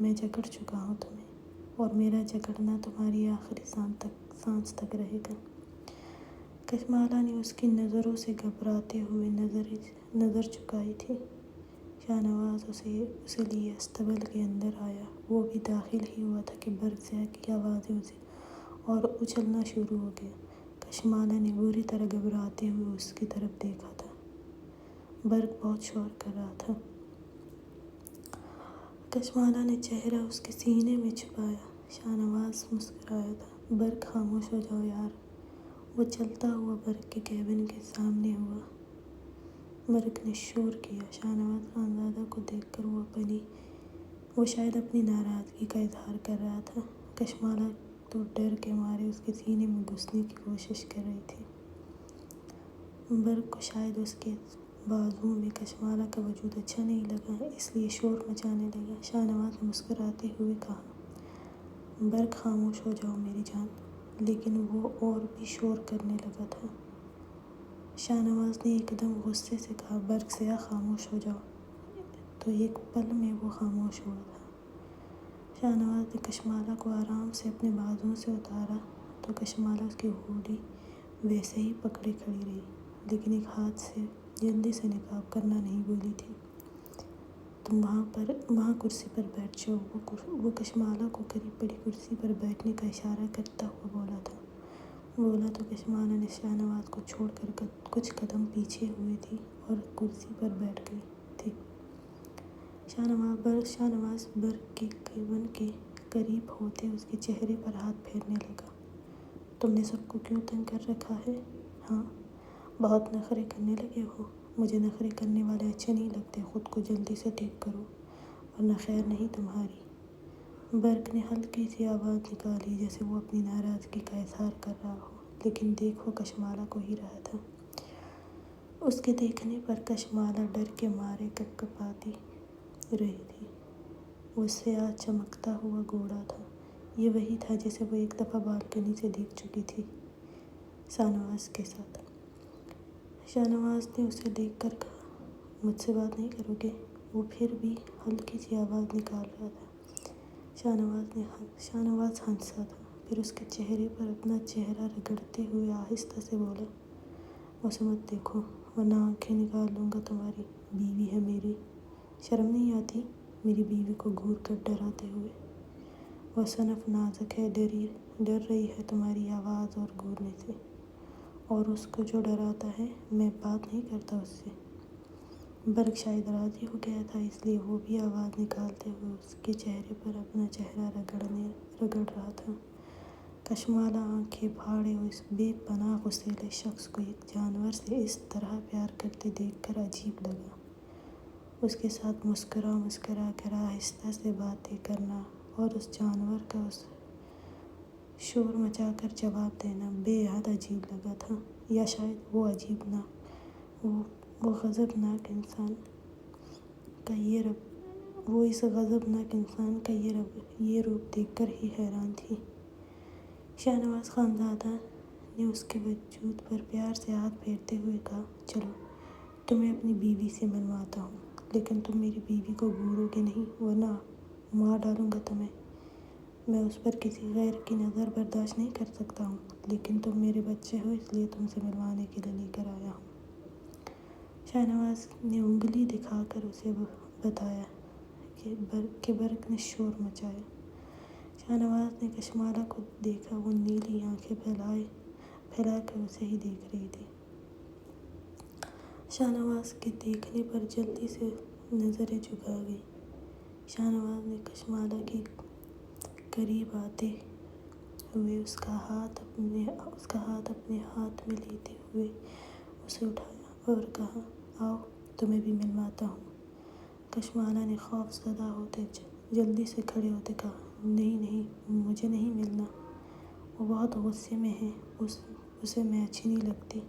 میں جکڑ چکا ہوں تمہیں، اور میرا جکڑنا تمہاری آخری سانس تک رہے گا۔ کشمالہ نے اس کی نظروں سے گھبراتے ہوئے نظر چکائی تھی۔ شاہ نواز اسے لیے استبل کے اندر آیا۔ وہ بھی داخل ہی ہوا تھا کہ برق زیاں کی آوازیں اسے اور اچھلنا شروع ہو گیا۔ کشمالہ نے بری طرح گھبراتے ہوئے اس کی طرف دیکھا تھا۔ برق بہت شور کر رہا تھا۔ کشمالہ نے چہرہ اس کے سینے میں چھپایا۔ شاہ نواز مسکرایا تھا۔ برق خاموش ہو جاؤ یار۔ وہ چلتا ہوا برق کے کیبن کے سامنے ہوا۔ برق نے شور کیا۔ شاہ نواز خانزادہ کو دیکھ کر وہ شاید اپنی ناراضگی کا اظہار کر رہا تھا۔ کشمالہ تو ڈر کے مارے اس کے سینے میں گھسنے کی کوشش کر رہی تھی۔ برق کو شاید اس کے بازوؤں میں کشمالہ کا وجود اچھا نہیں لگا، اس لیے شور مچانے لگا۔ شاہ نواز نے مسکراتے ہوئے کہا، برق خاموش ہو جاؤ میری جان۔ لیکن وہ اور بھی شور کرنے لگا تھا۔ شاہ نواز نے ایک دم غصے سے کہا، برق زیاں خاموش ہو جاؤ۔ تو ایک پل میں وہ خاموش ہوا تھا۔ شاہ نواز نے کشمالہ کو آرام سے اپنے بازوؤں سے اتارا تو کشمالہ اس کی ہونٹیں ویسے ہی پکڑے کھڑی رہی، لیکن ایک ہاتھ سے جلدی سے نقاب کرنا نہیں بھولی تھی۔ تم وہاں کرسی پر بیٹھ جاؤ۔ وہ کشمالہ کو قریب پڑی کرسی پر بیٹھنے کا اشارہ کرتا ہوا بولا تو کشمالہ نے شاہ نواز کو چھوڑ کر کچھ قدم پیچھے ہوئی تھی اور کرسی پر بیٹھ گئی تھی۔ شاہ نواز برق کے کیبن کے قریب ہوتے اس کے چہرے پر ہاتھ پھیرنے لگا۔ تم نے سب کو کیوں تنگ کر رکھا ہے؟ ہاں، بہت نخرے کرنے لگے ہو۔ مجھے نخرے کرنے والے اچھے نہیں لگتے۔ خود کو جلدی سے ٹھیک کرو ورنہ خیر نہیں تمہاری۔ برق نے ہلکی سی آواز نکالی جیسے وہ اپنی ناراضگی کا اظہار کر رہا ہو، لیکن دیکھ وہ کشمالہ کو ہی رہا تھا۔ اس کے دیکھنے پر کشمالہ ڈر کے مارے کپکپاتی رہی تھی۔ وہ سیاہ چمکتا ہوا گھوڑا تھا۔ یہ وہی تھا جسے وہ ایک دفعہ بالکنی سے دیکھ چکی تھی شاہ نواز کے ساتھ۔ شاہ نواز نے اسے دیکھ کر کہا، مجھ سے بات نہیں کرو گے؟ وہ پھر بھی ہلکی سی آواز نکال رہا تھا۔ شاہ نواز ہنسا تھا، پھر اس کے چہرے پر اپنا چہرہ رگڑتے ہوئے آہستہ سے بولا، اسے مت دیکھو ورنہ آنکھیں نکال لوں گا تمہاری۔ بیوی ہے میری، شرم نہیں آتی میری بیوی کو گھور کر ڈراتے ہوئے؟ وہ صنف نازک ہے، ڈر رہی ہے تمہاری آواز اور گھورنے سے، اور اس کو جو ڈراتا ہے میں بات نہیں کرتا اس سے۔ برق شاید راضی ہو گیا تھا، اس لیے وہ بھی آواز نکالتے ہوئے اس کے چہرے پر اپنا چہرہ رگڑ رہا تھا۔ کشمالہ آنکھیں پھاڑے اس بے پناہ غصیلے شخص کو ایک جانور سے اس طرح پیار کرتے دیکھ کر عجیب لگا۔ اس کے ساتھ مسکرا کر آہستہ سے باتیں کرنا اور اس جانور کا شور مچا کر جواب دینا بے حد عجیب لگا تھا، یا شاید وہ عجیب نہ، وہ اس غضبناک انسان کا یہ روپ دیکھ کر ہی حیران تھی۔ شاہ نواز خانزادہ نے اس کے وجود پر پیار سے ہاتھ پھیرتے ہوئے کہا، چلو تمہیں اپنی بیوی سے ملواتا ہوں، لیکن تم میری بیوی کو گھورو گے نہیں ورنہ مار ڈالوں گا تمہیں۔ میں اس پر کسی غیر کی نظر برداشت نہیں کر سکتا ہوں، لیکن تم میرے بچے ہو اس لیے تم سے ملوانے کے لیے لے کر آیا ہوں۔ شاہ نواز نے انگلی دکھا کر اسے بتایا کہ برق نے شور مچایا۔ شاہ نواز نے کشمالہ کو دیکھا، وہ نیلی آنکھیں پھیلا کر اسے ہی دیکھ رہی تھی۔ شاہ نواز کے دیکھنے پر جلدی سے نظریں جھکا گئی۔ شاہ نواز نے کشمالہ کے قریب آتے ہوئے اس کا ہاتھ اپنے ہاتھ میں لیتے ہوئے اسے اٹھایا اور کہا، آؤ تمہیں بھی ملواتا ہوں۔ کشمالہ نے خوف زدہ ہوتے جلدی سے کھڑے ہوتے کہا، نہیں مجھے نہیں ملنا، وہ بہت غصے میں ہے، اسے میں اچھی نہیں لگتی۔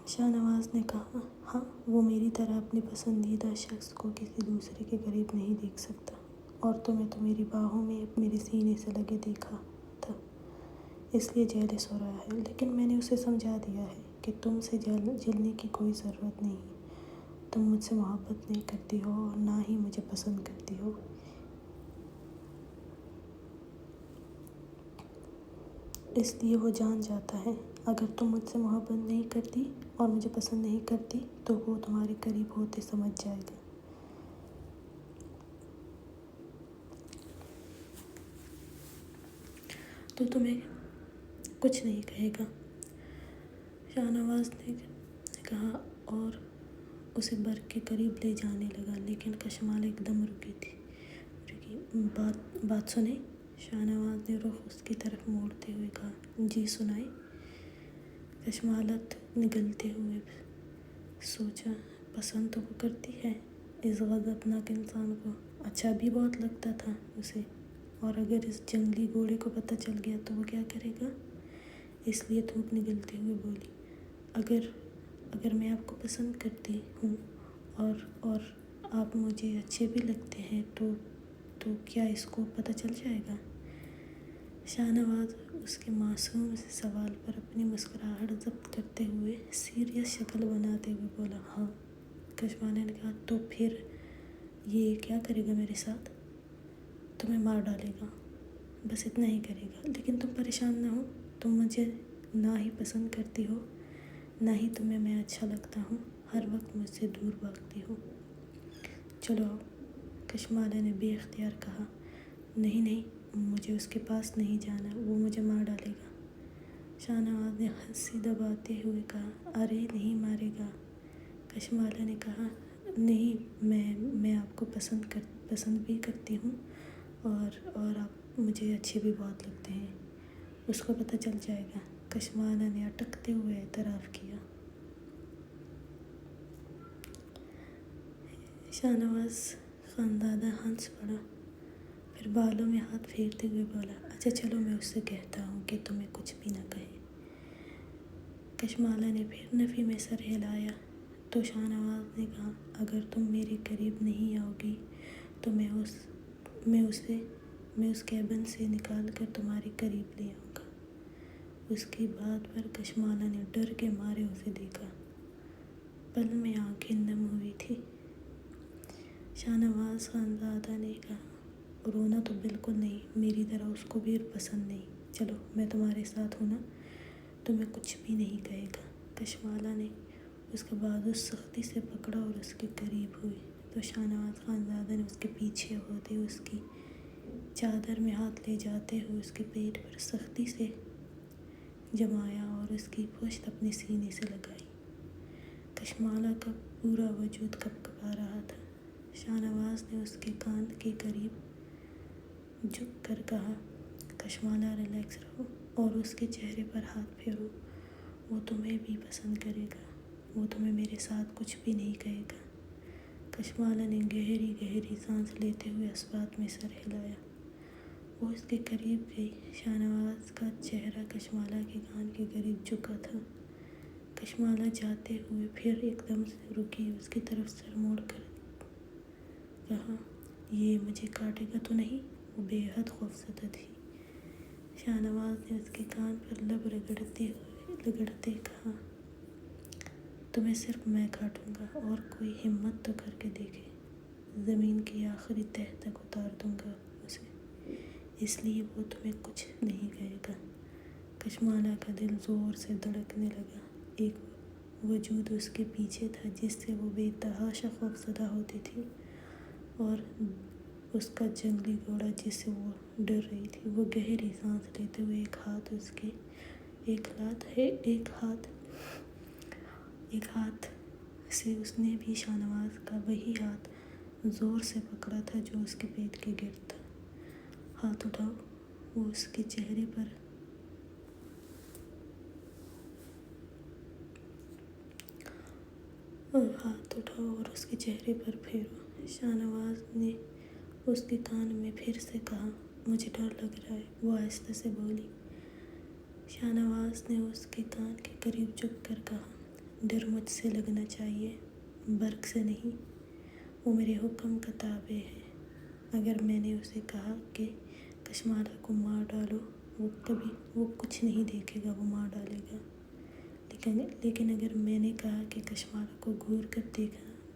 شاہ نواز نے کہا، ہاں وہ میری طرح اپنے پسندیدہ شخص کو کسی دوسرے کے قریب نہیں دیکھ سکتا، اور تمہیں تو میری باہوں میں میرے سینے سے لگے دیکھا تھا، اس لیے جیلس ہو رہا ہے، لیکن میں نے اسے سمجھا دیا ہے کہ تم سے جلنے کی کوئی ضرورت نہیں، تم مجھ سے محبت نہیں کرتی ہو اور نہ ہی مجھے پسند کرتی ہو۔ اس لیے وہ جان جاتا ہے اگر تم مجھ سے محبت نہیں کرتی اور مجھے پسند نہیں کرتی تو وہ تمہارے قریب ہوتے سمجھ جائے گا۔ تو تمہیں کچھ نہیں کہے گا، شاہ نواز نے کہا اور اسے برق کے قریب لے جانے لگا، لیکن کشمالہ ایک دم رکی۔ بات سنیں؟ شاہ نواز نے رخ اس کی طرف موڑتے ہوئے کہا۔ جی سنائیں۔ کشمالہ نگلتے ہوئے سوچا، پسند تو وہ کرتی ہے اس غضبناک انسان کو، اچھا بھی بہت لگتا تھا اسے، اور اگر اس جنگلی گھوڑے کو پتہ چل گیا تو وہ کیا کرے گا؟ اس لیے تھوک نگلتے ہوئے بولی، اگر میں آپ کو پسند کرتی ہوں اور آپ مجھے اچھے بھی لگتے ہیں تو کیا اس کو پتہ چل جائے گا؟ شاہ نواز اس کے معصوم سے سوال پر اپنی مسکراہٹ ضبط کرتے ہوئے سیریس شکل بناتے ہوئے بولا، ہاں۔ کشمالہ نے کہا، تو پھر یہ کیا کرے گا میرے ساتھ؟ تمہیں مار ڈالے گا، بس اتنا ہی کرے گا۔ لیکن تم پریشان نہ ہو، تم مجھے نہ ہی پسند کرتی ہو، نہ ہی تمہیں میں اچھا لگتا ہوں، ہر وقت مجھ سے دور بھاگتی ہو۔ چلو آؤ، کشمالہ نے بے اختیار کہا۔ نہیں، مجھے اس کے پاس نہیں جانا، وہ مجھے مار ڈالے گا۔ شاہ نواز نے ہنسی دباتے ہوئے کہا، ارے نہیں مارے گا۔ کشمالہ نے کہا، نہیں، میں آپ کو پسند بھی کرتی ہوں اور آپ مجھے اچھے بھی بہت لگتے ہیں، اس کو پتہ چل جائے گا۔ کشمالہ نے اٹکتے ہوئے اعتراف کیا۔ شاہ نواز خانزادہ ہنس پڑا، پھر بالوں میں ہاتھ پھیرتے ہوئے بولا، اچھا چلو میں اس سے کہتا ہوں کہ تمہیں کچھ بھی نہ کہے۔ کشمالہ نے پھر نفی میں سر ہلایا تو شاہ نواز نے کہا، اگر تم میرے قریب نہیں آؤ گی تو میں اس کیبن سے نکال کر تمہارے قریب لے آؤں گا۔ اس کی بات پر کشمالہ نے ڈر کے مارے اسے دیکھا، پل میں آنکھیں نم ہوئی تھی۔ شاہ نواز خانزادہ نے کہا، رونا تو بالکل نہیں، میری طرح اس کو بھی پسند نہیں، چلو میں تمہارے ساتھ ہوں نا، تمہیں کچھ بھی نہیں کہے گا۔ کشمالہ نے اس کا بازو سختی سے پکڑا اور اس کے قریب ہوئی تو شاہ نواز خانزادہ نے اس کے پیچھے ہوتے ہوئے اس کی چادر میں ہاتھ لے جاتے ہوئے اس کے پیٹ پر سختی سے جمایا اور اس کی پشت اپنے سینے سے لگائی۔ کشمالہ کا پورا وجود کپکپا رہا تھا۔ شاہ نواز نے اس کے کان کے قریب جھک کر کہا، کشمالہ ریلیکس رہو اور اس کے چہرے پر ہاتھ پھیرو، وہ تمہیں بھی پسند کرے گا، وہ تمہیں میرے ساتھ کچھ بھی نہیں کہے گا۔ کشمالہ نے گہری سانس لیتے ہوئے اس بات میں سر ہلایا۔ وہ اس کے قریب گئی، شاہ نواز کا چہرہ کشمالہ کے کان کے قریب جھکا تھا۔ کشمالہ جاتے ہوئے پھر ایک دم سے رکی، اس کی طرف سر موڑ کر کہا، یہ مجھے کاٹے گا تو نہیں؟ وہ بے حد خوفزدہ تھی۔ شاہ نواز نے اس کے کان پر لب رگڑتے کہا، تمہیں صرف میں کاٹوں گا اور کوئی ہمت تو کر کے دیکھے، زمین کی آخری تہہ تک اتار دوں گا اسے، اس لیے وہ تمہیں کچھ نہیں کہے گا۔ کشمالہ کا دل زور سے دھڑکنے لگا، ایک وجود اس کے پیچھے تھا جس سے وہ بے تحاشا خوفزدہ ہوتی تھی، اور اس کا جنگلی گھوڑا جس سے وہ ڈر رہی تھی۔ وہ گہری سانس لیتے ہوئے ایک ہاتھ سے اس نے بھی شاہ نواز کا وہی ہاتھ زور سے پکڑا تھا جو اس کے پیٹ کے گرد تھا۔ ہاتھ اٹھاؤ، وہ اس کے چہرے پر ہاتھ اٹھاؤ اور اس کے چہرے پر پھیرو۔ شاہ نواز نے اس کے کان میں پھر سے کہا، مجھے ڈر لگ رہا ہے، وہ آہستہ سے بولی۔ شاہ نواز نے اس کے کان کے قریب جھک کر کہا، ڈر مجھ سے لگنا چاہیے، برق سے نہیں، وہ میرے حکم کا تابع ہے۔ اگر میں نے اسے کہا کہ کشمالہ کو مار ڈالو، وہ کچھ نہیں دیکھے گا، وہ مار ڈالے گا، لیکن اگر میں نے کہا کہ کشمالہ کو گھور کر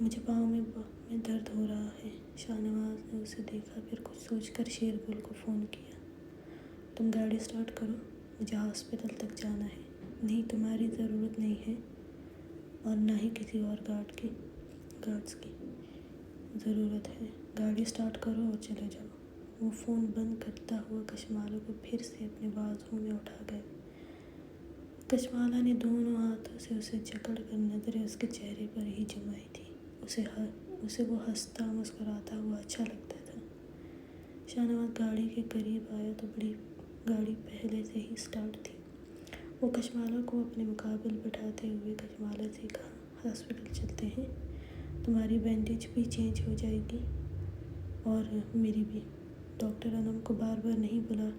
مجھے پاؤں میں درد ہو رہا ہے۔ شاہنواز نے اسے دیکھا، پھر کچھ سوچ کر شیرگل کو فون کیا۔ تم گاڑی سٹارٹ کرو، مجھے ہاسپٹل تک جانا ہے۔ نہیں، تمہاری ضرورت نہیں ہے، اور نہ ہی کسی اور گارڈز کی ضرورت ہے۔ گاڑی سٹارٹ کرو اور چلے جاؤ۔ وہ فون بند کرتا ہوا کشمالہ کو پھر سے اپنے بازو میں اٹھا گیا۔ کشمالہ نے دونوں ہاتھوں سے اسے جکڑ کر نظریں اس کے چہرے پر ہی جمائی تھی۔ اسے وہ ہنستا مسکراتا ہوا اچھا لگتا تھا۔ شاہنواز گاڑی کے قریب آیا تو بڑی گاڑی پہلے سے ہی سٹارٹ تھی۔ وہ کشمالہ کو اپنے مقابل بٹھاتے ہوئے کشمالہ سے کہا، ہاسپٹل چلتے ہیں، تمہاری بینڈیج بھی چینج ہو جائے گی اور میری بھی۔ ڈاکٹر انم کو بار بار نہیں بلا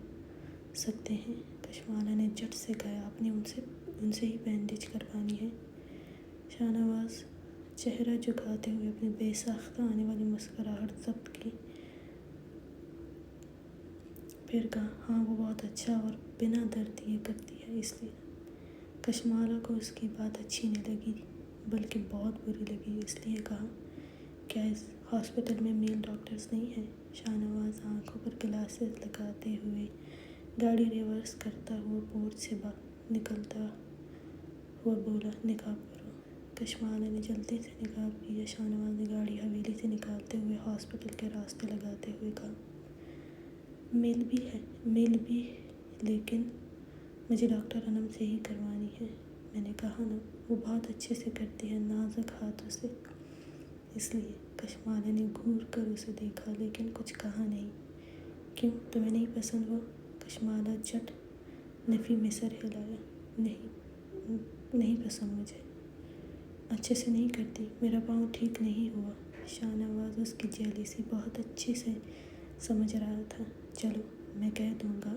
سکتے ہیں۔ کشمالہ نے جھٹ سے کہا، آپ نے ان سے ہی بینڈیج کروانی ہے۔ شاہنواز چہرہ جھکاتے ہوئے اپنی بے ساختہ آنے والی مسکراہٹ ضبط کی، پھر کہا، ہاں وہ بہت اچھا اور بنا درد دیے کرتی ہے، اس لیے۔ کشمالہ کو اس کی بات اچھی نہیں لگی بلکہ بہت بری لگی، اس لیے کہا، کیا اس ہاسپٹل میں میل ڈاکٹرز نہیں ہیں؟ شاہنواز آنکھوں پر گلاسز لگاتے ہوئے گاڑی ریورس کرتا ہوا پورچ سے نکلتا ہوا بولا، نقاب کرو۔ کشمالہ نے جلدی سے نقاب کیا۔ شاہنواز نے گاڑی حویلی سے نکالتے ہوئے ہاسپٹل کے راستے لگاتے ہوئے کہا، میل بھی لیکن مجھے ڈاکٹر انم سے ہی کروانی ہے۔ میں نے کہا نا، وہ بہت اچھے سے کرتی ہے، نازک ہاتھوں سے، اس لیے۔ کشمالہ نے گھور کر اسے دیکھا لیکن کچھ کہا نہیں۔ کیوں، تمہیں نہیں پسند وہ؟ کشمالہ جھٹ نفی میں سر ہلایا، نہیں پسند مجھے، اچھے سے نہیں کرتی، میرا پاؤں ٹھیک نہیں ہوا۔ شاہنواز اس کی جیلیسی بہت اچھے سے سمجھ رہا تھا۔ چلو، میں کہہ دوں گا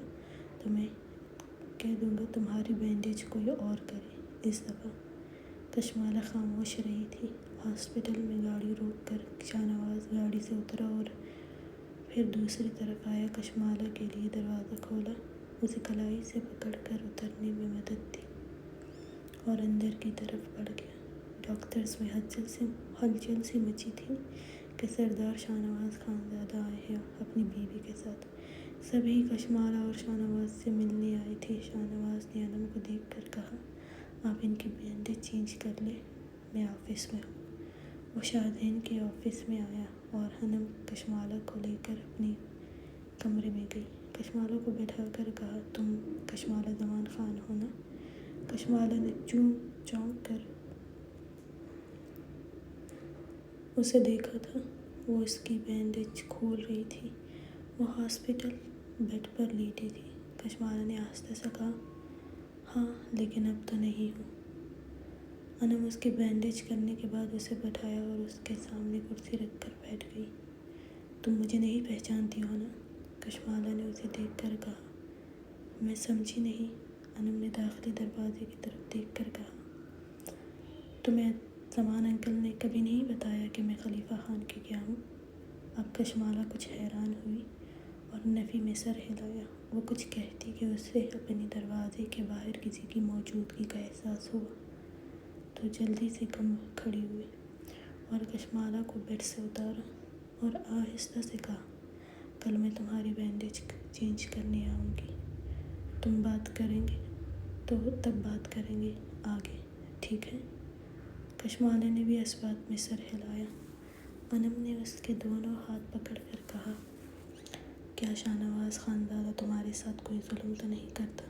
تمہاری بینڈیج کوئی اور کرے اس دفعہ۔ کشمالہ خاموش رہی تھی۔ ہاسپٹل میں گاڑی روک کر شاہنواز گاڑی سے اترا اور پھر دوسری طرف آیا، کشمالہ کے لیے دروازہ کھولا، اسے کلائی سے پکڑ کر اترنے میں مدد دی اور اندر کی طرف بڑھ گیا۔ ڈاکٹرز میں ہلچل سی مچی تھی کہ سردار شاہنواز خانزادہ آئے ہیں اپنی بیوی کے ساتھ۔ سبھی کشمالہ اور شاہنواز سے ملنے آئے تھے۔ شاہنواز نے انم کو دیکھ کر کہا، آپ ان کی بینڈیج چینج کر لیں، میں آفس میں ہوں۔ وہ شاہدین کے آفس میں آیا اور انم کشمالہ کو لے کر اپنے کمرے میں گئی۔ کشمالہ کو بٹھا کر کہا، تم کشمالہ زمان خان ہو نا؟ کشمالہ نے چونک کر اسے دیکھا تھا۔ وہ اس کی بینڈیج کھول رہی تھی۔ وہ ہاسپٹل بیڈ پر لیٹی تھی۔ کشمالہ نے آہستہ سے کہا، ہاں، لیکن اب تو نہیں ہوں۔ انم اس کی بینڈیج کرنے کے بعد اسے بٹھایا اور اس کے سامنے کرسی رکھ کر بیٹھ گئی۔ تم مجھے نہیں پہچانتی ہو نا؟ کشمالہ نے اسے دیکھ کر کہا۔ میں سمجھی نہیں۔ انم نے داخلی دروازے کی طرف دیکھ کر کہا، تمہیں زمان انکل نے کبھی نہیں بتایا کہ میں خلیفہ خان کی کیا ہوں؟ اب کشمالہ کچھ حیران ہوئی اور نفی میں سر ہلایا۔ وہ کچھ کہتی کہ اسے اپنے دروازے کے باہر کسی کی موجودگی کا احساس ہوا تو جلدی سے کھڑی ہوئی اور کشمالہ کو بیڈ سے اتارا اور آہستہ سے کہا، کل میں تمہاری بینڈیج چینج کرنے آؤں گی، تب بات کریں گے آگے، ٹھیک ہے؟ کشمالہ نے بھی اس بات میں سر ہلایا۔ انم نے اس کے دونوں ہاتھ پکڑ کر کہا، کیا شاہنواز خانزادہ تمہارے ساتھ کوئی ظلم تو نہیں کرتا،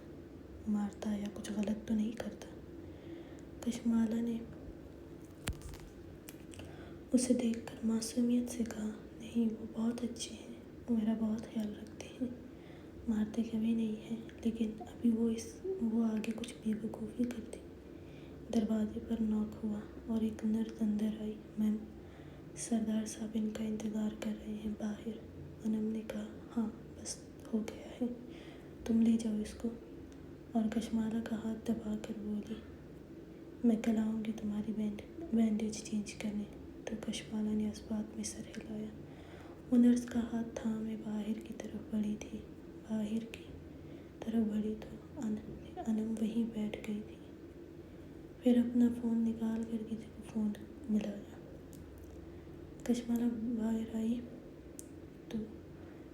مارتا یا کچھ غلط تو نہیں کرتا؟ کشمالہ نے اسے دیکھ کر معصومیت سے کہا، نہیں، وہ بہت اچھے ہیں، وہ میرا بہت خیال رکھتے ہیں، مارتے کبھی نہیں ہیں، لیکن ابھی وہ آگے کچھ بے وقوفی کر دی۔ دروازے پر نوک ہوا اور ایک نرس اندر آئی۔ میم، سردار صاحب ان کا انتظار کر رہے ہیں باہر۔ انم نے کہا، ہاں، بس ہو گیا ہے، تم لے جاؤ اس کو۔ اور کشمالہ کا ہاتھ دبا کر بولی، میں کل آؤں گی تمہاری بینڈیج چینج کرنے۔ تو کشمالہ نے اس بات میں سر ہلایا۔ وہ نرس کا ہاتھ تھامے باہر کی طرف بڑھی تو انم وہیں بیٹھ گئی تھی۔ پھر اپنا فون نکال کر کسی کو فون ملایا۔ کشمالہ باہر آئی تو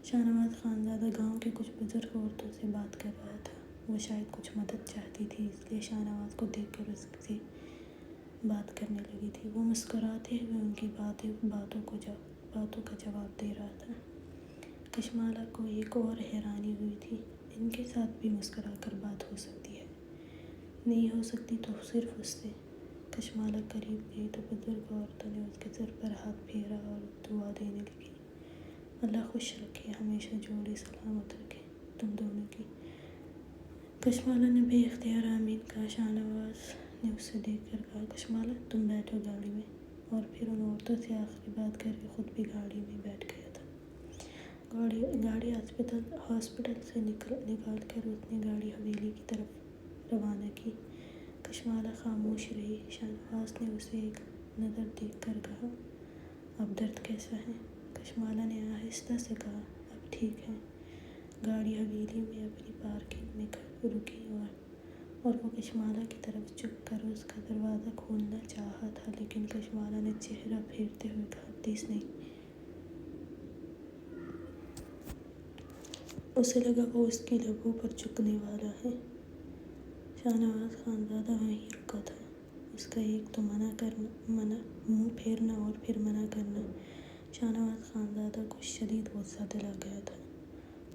شاہنواز خانزادہ گاؤں کے کچھ بزرگ عورتوں سے بات کر رہا تھا۔ وہ شاید کچھ مدد چاہتی تھی، اس لیے شاہنواز کو دیکھ کر اس سے بات کرنے لگی تھی۔ وہ مسکراتے ہوئے ان کی باتوں کا جواب دے رہا تھا۔ کشمالہ کو ایک اور حیرانی ہوئی تھی، ان کے ساتھ بھی مسکرا کر بات ہو سکتی ہے، نہیں ہو سکتی تو صرف اس سے۔ کشمالہ قریب گئی تو بزرگ عورتوں نے اس کے سر پر ہاتھ پھیرا اور دعا دینے لگی۔ اللہ خوش رکھے، ہمیشہ جوڑے سلامت رکھے تم دونوں کی۔ کشمالہ نے بے اختیار آمین کہا۔ شاہنواز نے اسے دیکھ کر کہا، کشمالہ تم بیٹھو گاڑی میں، اور پھر ان عورتوں سے آخری بات کر کے خود بھی گاڑی میں بیٹھ گیا تھا۔ گاڑی ہاسپٹل سے نکال کر اس نے گاڑی حویلی کی طرف روانہ کی۔ کشمالہ خاموش رہی۔ شاہنواز نے اسے ایک نظر دیکھ کر کہا، اب درد کیسا ہے؟ کشمالہ نے آہستہ سے کہا، اب ٹھیک ہے۔ گاڑی حویلی میں اپنی پارکنگ میں رکی اور وہ کشمالہ کی طرف جھک کر اس کا دروازہ کھولنا چاہا تھا، لیکن کشمالہ نے چہرہ پھیرتے ہوئے کہا، پلیز نہیں۔ اسے لگا وہ اس کی لبوں پر جھکنے والا ہے۔ شاہنواز خانزادہ وہیں رکا تھا، اس کا ایک تو منہ پھیرنا اور پھر منع کرنا شاہنواز خانزادہ کو شدید غصہ دلا گیا تھا۔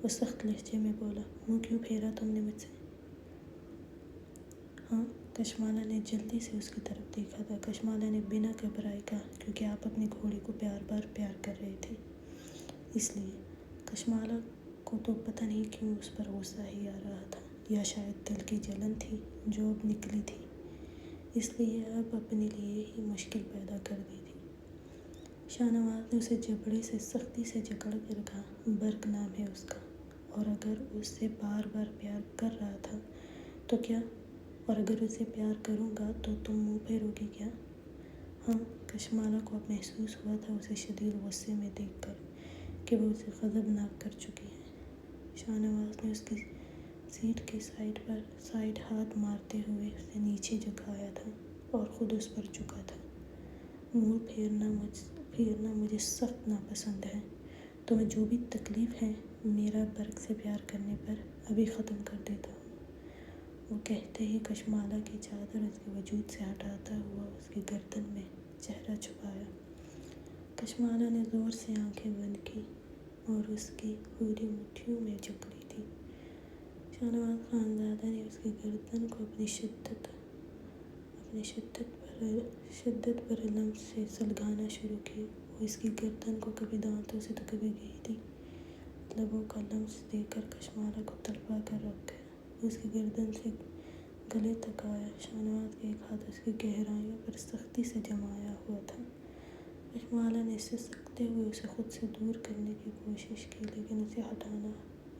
وہ سخت لہجے میں بولا، منہ کیوں پھیرا تم نے مجھ سے؟ ہاں؟ کشمالہ نے جلدی سے اس کی طرف دیکھا تھا۔ کشمالہ نے بنا گھبرائے کہا، کیونکہ آپ اپنے گھوڑے کو پیار کر رہے تھے، اس لیے۔ کشمالہ کو تو پتہ نہیں کیوں اس پر غصہ ہی آ رہا تھا، یا شاید دل کی جلن تھی جو اب نکلی تھی، اس لیے اب اپنے لیے ہی مشکل پیدا کر دی تھی۔ شاہنواز نے اسے جبڑے سے سختی سے جکڑ کر کہا، برق نام ہے اس کا، اور اگر اس سے بار بار پیار کر رہا تھا تو کیا؟ اور اگر اسے پیار کروں گا تو تم منہ پھیرو گی کیا؟ ہاں؟ کشمالہ کو اب محسوس ہوا تھا اسے شدید غصے میں دیکھ کر کہ وہ اسے غضبناک کر چکی ہے۔ شاہنواز نے اس کی سیٹ کے سائڈ ہاتھ مارتے ہوئے اسے نیچے جھکایا تھا اور خود اس پر جھکا تھا۔ منہ پھیرنا مجھے سخت ناپسند ہے۔ تمہیں جو بھی تکلیف ہے میرا برق سے پیار کرنے پر، ابھی ختم کر دیتا ہوں۔ وہ کہتے ہی کشمالہ کی چادر اس کے وجود سے ہٹاتا ہوا اس کی گردن میں چہرہ چھپایا۔ کشمالہ نے زور سے آنکھیں بند کی اور اس کی پوری مٹھیوں میں جھک لی تھی۔ شاہنواز خانزادہ نے اس کی گردن کو اپنی شدت پر لمس سے سلگانا شروع کیا۔ وہ اس کی گردن کو کبھی دانتوں سے تو کبھی گہری لبوں کا لمس دے کر کشمالہ کو تڑپا کر رکھ گیا۔ اس کی گردن سے گلے تک آیا۔ شاہنواز کا ایک ہاتھ اس کی گہرائیوں پر سختی سے جمایا ہوا تھا۔ کشمالہ نے سسکتے ہوئے اسے خود سے دور کرنے کی کوشش کی، لیکن اسے ہٹانا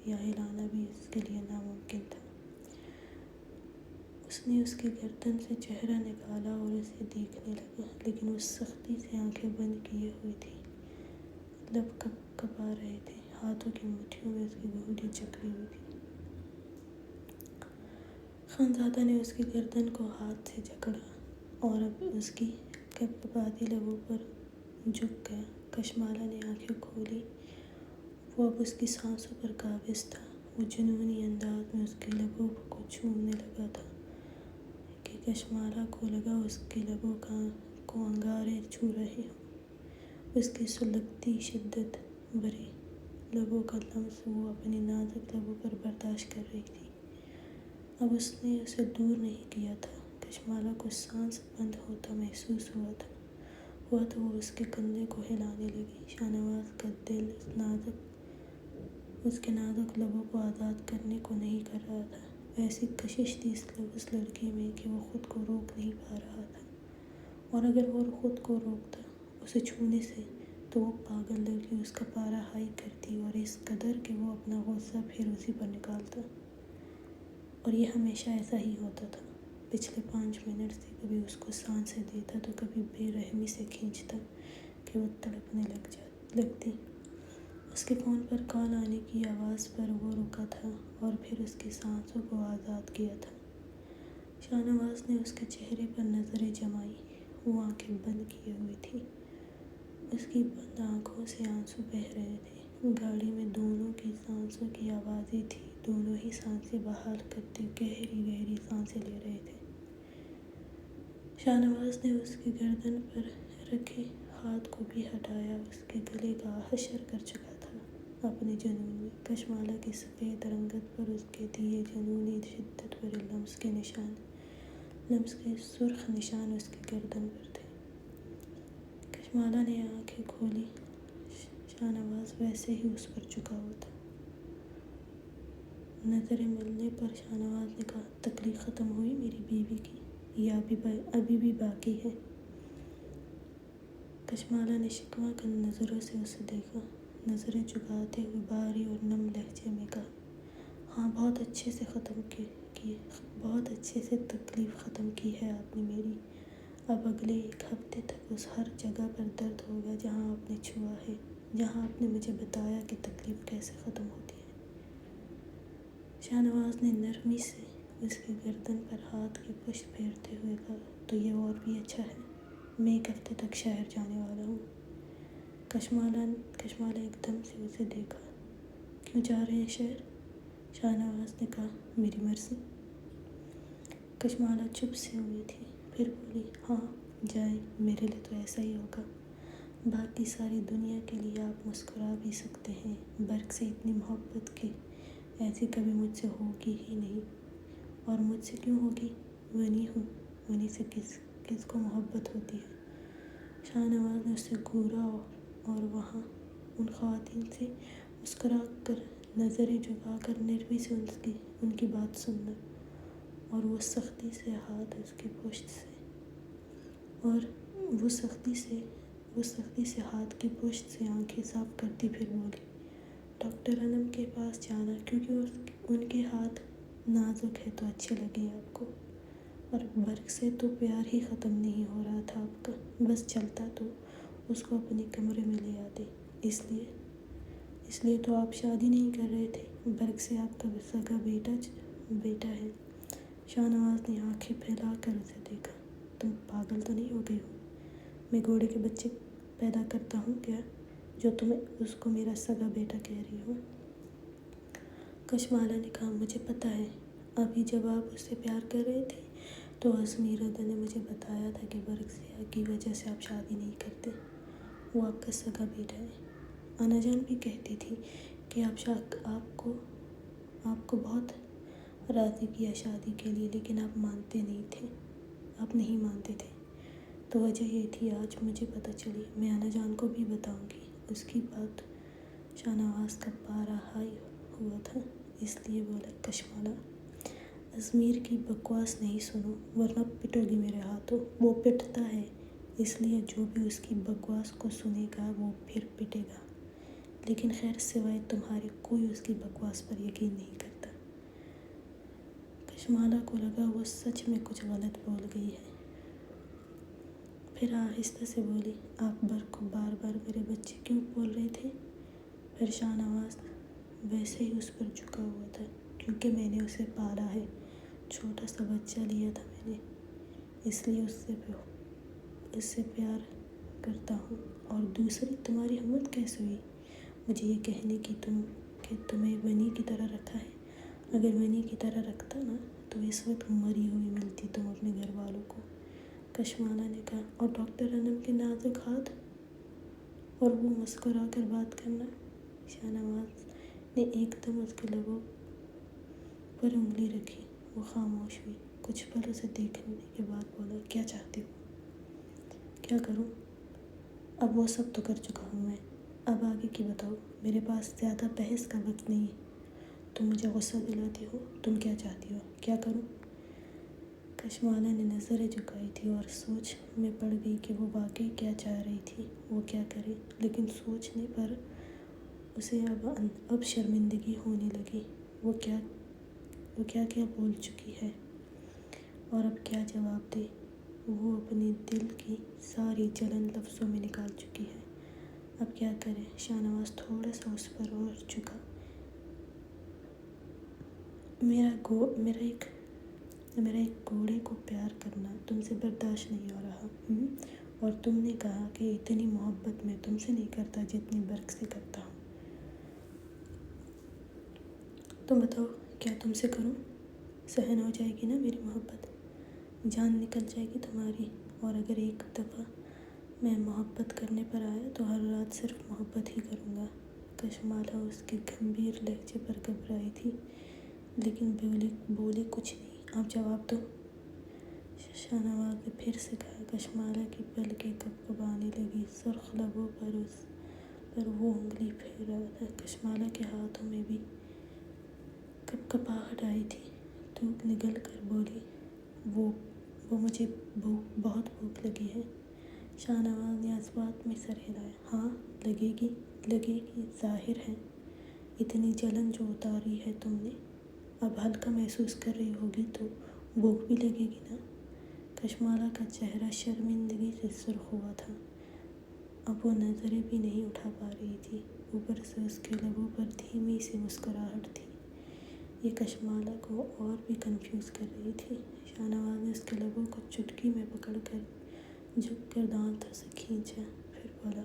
یا ہلانا بھی اس کے لیے ناممکن تھا۔ اس نے اس کی گردن سے چہرہ نکالا اور اسے دیکھنے لگا، لیکن وہ سختی سے آنکھیں بند کیے ہوئی تھی، لب کپا رہے تھے، ہاتھوں کی مٹھیوں میں اس کی گھوڑی جکڑی ہوئی تھی۔ خانزادہ نے اس کی گردن کو ہاتھ سے جکڑا اور اب اس کی کپکپاتی لبوں پر جھک گیا۔ کشمالہ نے آنکھیں کھولی، وہ اب اس کی سانسوں پر قابض تھا۔ وہ جنونی انداز میں اس کی لبوں کو چومنے لگا تھا کہ کشمالہ کو لگا اس کے لبوں کو انگارے چھو رہے ہوں۔ اس کی سلگتی شدت بھرے لبوں کا لمس وہ اپنی نازک لبوں پر برداشت کر رہی تھی۔ اب اس نے اسے دور نہیں کیا تھا۔ کشمالہ کو سانس بند ہوتا محسوس ہوا تو وہ اس کے کندھے کو ہلانے لگی۔ شاہنواز کا دل اس کے نازک لبوں کو آزاد کرنے کو نہیں کر رہا تھا۔ ایسی کشش تھی اس لڑکی میں کہ وہ خود کو روک نہیں پا رہا تھا، اور اگر وہ خود کو روکتا اسے چھونے سے تو وہ پاگل لڑکی اس کا پارا ہائی کرتی، اور اس قدر کہ وہ اپنا غصہ پھر اسی پر نکالتا۔ اور یہ ہمیشہ ایسا ہی ہوتا تھا۔ پچھلے 5 منٹ سے کبھی اس کو سانسیں دیتا تو کبھی بے رحمی سے کھینچتا کہ وہ تڑپنے لگتی۔ اس کے فون پر کال آنے کی آواز پر وہ رکا تھا اور پھر اس کی سانسوں کو آزاد کیا تھا۔ شاہنواز نے اس کے چہرے پر نظریں جمائیں، وہ آنکھیں بند کیے ہوئی تھی۔ اس کی بند آنکھوں سے آنسو بہہ رہے تھے۔ گاڑی میں دونوں کی سانسوں کی آوازیں تھیں، دونوں ہی سانسیں بحال کرتے گہری گہری سانسیں لے رہے تھے۔ شاہنواز نے اس کی گردن پر رکھے ہاتھ کو بھی ہٹایا، اس کے گلے کا حشر کر چکا تھا اپنے جنون میں۔ کشمالہ کی سفید رنگت پر اس کے دیے جنونی شدت بھرے لمس کے سرخ نشان اس کی گردن پر تھے۔ کشمالہ نے آنکھیں کھولی، شاہنواز ویسے ہی اس پر جھکا ہوا تھا۔ نظریں ملنے پر شاہنواز نے کہا، تکلیف ختم ہوئی میری بیوی کی یا ابھی بھی باقی ہے؟ کشمالہ نے شکوہ کن نظروں سے اسے دیکھا، نظریں جھکاتے ہوئے بھاری اور نم لہجے میں کہا، ہاں بہت اچھے سے تکلیف ختم کی ہے آپ نے میری۔ اب اگلے ایک ہفتے تک اس ہر جگہ پر درد ہوگا جہاں آپ نے چھوا ہے، جہاں آپ نے مجھے بتایا کہ تکلیف کیسے ختم ہوتی ہے۔ شاہنواز نے نرمی سے اس کی گردن پر ہاتھ کی پشت پھیرتے ہوئے کہا، تو یہ اور بھی اچھا ہے، میں ایک ہفتے تک شہر جانے والا ہوں۔ کشمالہ ایک دم سے اسے دیکھا، کیوں جا رہے ہیں شہر؟ شاہنواز نے کہا، میری مرضی۔ کشمالہ چپ سے ہوئی تھی، پھر بولی، ہاں جائیں، میرے لیے تو ایسا ہی ہوگا۔ باقی ساری دنیا کے لیے آپ مسکرا بھی سکتے ہیں، برق سے اتنی محبت کہ ایسی کبھی مجھ سے ہوگی ہی نہیں۔ اور مجھ سے کیوں ہوگی؟ ونی ہوں، ونی سے کس کو محبت ہوتی ہے؟ شاہنواز نے اسے گھورا اور وہاں ان خواتین سے مسکرا کر، نظریں جھکا کر نرمی سے ان کی بات سننا، اور وہ سختی سے ہاتھ اس کی پشت سے آنکھیں صاف کرتی پھر بولی، ڈاکٹر انم کے پاس جانا کیونکہ ان کے ہاتھ نازک ہے تو اچھے لگے آپ کو، اور برق سے تو پیار ہی ختم نہیں ہو رہا تھا آپ کا، بس چلتا تو اس کو اپنے کمرے میں لے آتے، اس لیے تو آپ شادی نہیں کر رہے تھے، برق سے آپ کا سگا بیٹا ہے۔ شاہنواز نے آنکھیں پھیلا کر اسے دیکھا، تم پاگل تو نہیں ہو گئی ہو؟ میں گھوڑے کے بچے پیدا کرتا ہوں کیا جو تم اس کو میرا سگا بیٹا کہہ رہی ہو؟ کشمالہ نے کہا، مجھے پتہ ہے، ابھی جب آپ اس سے پیار کر رہے تھے تو اسمیردہ نے مجھے بتایا تھا کہ برق سیاہ کی وجہ سے آپ شادی نہیں کرتے، وہ آپ کا سگا بیٹا ہے۔ انا جان بھی کہتی تھی کہ آپ کو بہت راضی کیا شادی کے لیے، لیکن آپ نہیں مانتے تھے، تو وجہ یہ تھی، آج مجھے پتہ چلی، میں انا جان کو بھی بتاؤں گی۔ اس کی بات شاہنواز کا پارا ہائی ہوا تھا، اس لیے بولا، کشمالہ ازمیر کی بکواس نہیں سنو ورنہ پٹو گی میرے ہاتھوں۔ وہ پٹتا ہے، اس لیے جو بھی اس کی بکواس کو سنے گا وہ پھر پٹے گا، لیکن خیر سوائے تمہارے کوئی اس کی بکواس پر یقین نہیں کرتا۔ کشمالہ کو لگا وہ سچ میں کچھ غلط بول گئی ہے، پھر آہستہ سے بولی، آپ برق کو بار بار میرے بچے کیوں بول رہے تھے؟ پھر شاہنواز ویسے ہی اس پر جھکا ہوا تھا، کیونکہ میں نے اسے پالا ہے، چھوٹا سا بچہ لیا تھا میں نے، اس لیے اس سے پیار کرتا ہوں۔ اور دوسری، تمہاری ہمت کیسے ہوئی مجھے یہ کہنے کی کہ تمہیں ونی کی طرح رکھا ہے؟ اگر ونی کی طرح رکھتا نا تو اس وقت مری ہوئی ملتی تم اپنے گھر والوں کو۔ کشمالہ نے کہا، اور ڈاکٹر انم کے نازک ہاتھ اور وہ مسکرا کر بات کرنا؟ شاہنواز نے ایک دم اس کے لبوں پر انگلی رکھی، وہ خاموش ہوئی، کچھ پل اسے دیکھنے کے بعد بولا، کیا چاہتی ہو؟ کیا کروں؟ اب وہ سب تو کر چکا ہوں میں، اب آگے کی بتاؤ، میرے پاس زیادہ بحث کا وقت نہیں ہے، تم مجھے غصہ دلاتی ہو، تم کیا چاہتی ہو، کیا کروں؟ کشمالہ نے نظریں جھکائی تھی اور سوچ میں پڑ گئی کہ وہ واقعی کیا چاہ رہی تھی، وہ کیا کرے، لیکن سوچنے پر اسے اب شرمندگی ہونے لگی، وہ کیا بول چکی ہے اور اب کیا جواب دے، وہ اپنے دل کی ساری جلن لفظوں میں نکال چکی ہے، اب کیا کرے؟ شاہنواز تھوڑا سا اس پر اور جھکا، میرا ایک گھوڑے کو پیار کرنا تم سے برداشت نہیں ہو رہا، اور تم نے کہا کہ اتنی محبت میں تم سے نہیں کرتا جتنی برق سے کرتا ہوں۔ تم بتاؤ کیا تم سے کروں؟ سہن ہو جائے گی نا میری محبت؟ جان نکل جائے گی تمہاری؟ اور اگر ایک دفعہ میں محبت کرنے پر آیا تو ہر رات صرف محبت ہی کروں گا۔ کشمالہ اس کے گمبھیر لہجے پر گھبرائی تھی، لیکن بولی کچھ نہیں۔ اب جواب دو، شاہ نواز نے پھر سے کہا۔ کشمالہ کی پلکیں کپکپانے لگی، سرخ لبوں پر اس پر وہ انگلی پھیر رہا تھا۔ کشمالہ کے ہاتھوں میں بھی کپکپاہٹ آئی تھی۔ تو نگل کر بولی، وہ مجھے بہت بھوک لگی ہے۔ شاہ نواز نے اس بات میں سر ہلایا۔ ہاں لگے گی، ظاہر ہے۔ اتنی جلن جو اتاری ہے تم نے، اب ہلکا محسوس کر رہی ہوگی تو بھوک بھی لگے گی نا؟ کشمالہ کا چہرہ شرمندگی سے سرخ ہوا تھا۔ اب وہ نظریں بھی نہیں اٹھا پا رہی تھی، اوپر سے اس کے لبوں پر دھیمی سی مسکراہٹ تھی۔ یہ کشمالہ کو اور بھی کنفیوز کر رہی تھی۔ شاہ نواز نے اس کے لبوں کو چٹکی میں پکڑ کر جھک کر دانتوں سے کھینچا، پھر بولا،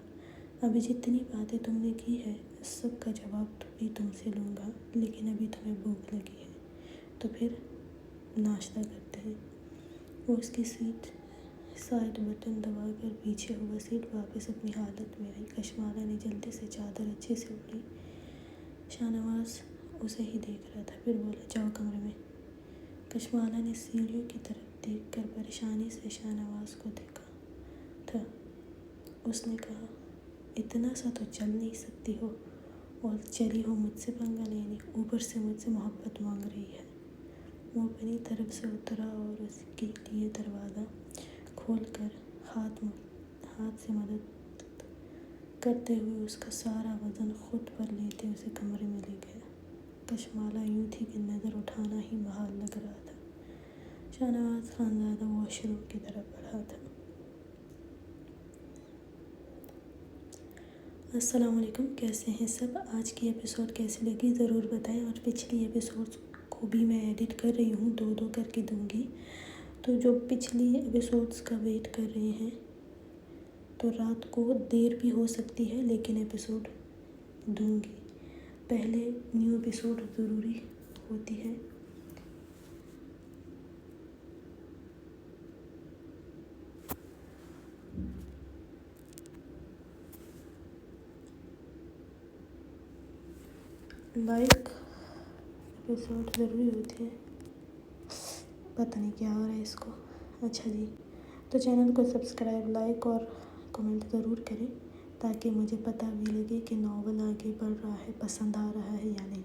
ابھی جتنی باتیں تم نے کی ہے اس سب کا جواب بھی تم سے لوں گا، لیکن ابھی تمہیں بھوک لگی ہے تو پھر ناشتہ کرتے ہیں۔ وہ اس کی سائیڈ بٹن دبا کر پیچھے ہوا سیٹ واپس اپنی حالت میں آئی۔ کشمالہ نے جلدی سے چادر اچھے سے اوڑھی۔ شاہ نواز اسے ہی دیکھ رہا تھا، پھر بولا، جاؤ کمرے میں۔ کشمالہ نے سیڑھیوں کی طرف دیکھ کر پریشانی سے شاہ نواز کو دیکھا تھا۔ اس نے کہا، اتنا سا تو چل نہیں سکتی ہو، اور چلی ہو مجھ سے پنگا لینے، اوپر سے مجھ سے محبت مانگ رہی ہے۔ وہ اپنی طرف سے اترا اور اس کے لیے دروازہ کھول کر ہاتھ سے مدد کرتے ہوئے اس کا سارا وزن خود پر لیتے اسے کمرے میں لے گیا۔ کشمالہ یوں تھی کہ نظر اٹھانا ہی محال لگ رہا تھا۔ شاہ نواز خانزادہ واش روم کی طرف بڑھا تھا۔ السلام علیکم، کیسے ہیں سب؟ آج کی ایپیسوڈ کیسی لگی ضرور بتائیں، اور پچھلی ایپیسوڈ کو بھی میں ایڈٹ کر رہی ہوں، 2 کر کے دوں گی۔ تو جو پچھلی ایپیسوڈز کا ویٹ کر رہے ہیں تو رات کو دیر بھی ہو سکتی ہے، لیکن ایپیسوڈ دوں گی۔ پہلے نیو ایپیسوڈ ضروری ہوتی ہے۔ لائک ایپیسوڈ ضروری ہوتی ہے، پتہ نہیں کیا ہو رہا ہے اس کو۔ اچھا جی، تو چینل کو سبسکرائب، لائک اور کمنٹ ضرور کریں، تاکہ مجھے پتہ بھی لگے کہ ناول آگے بڑھ رہا ہے، پسند آ رہا ہے یا نہیں۔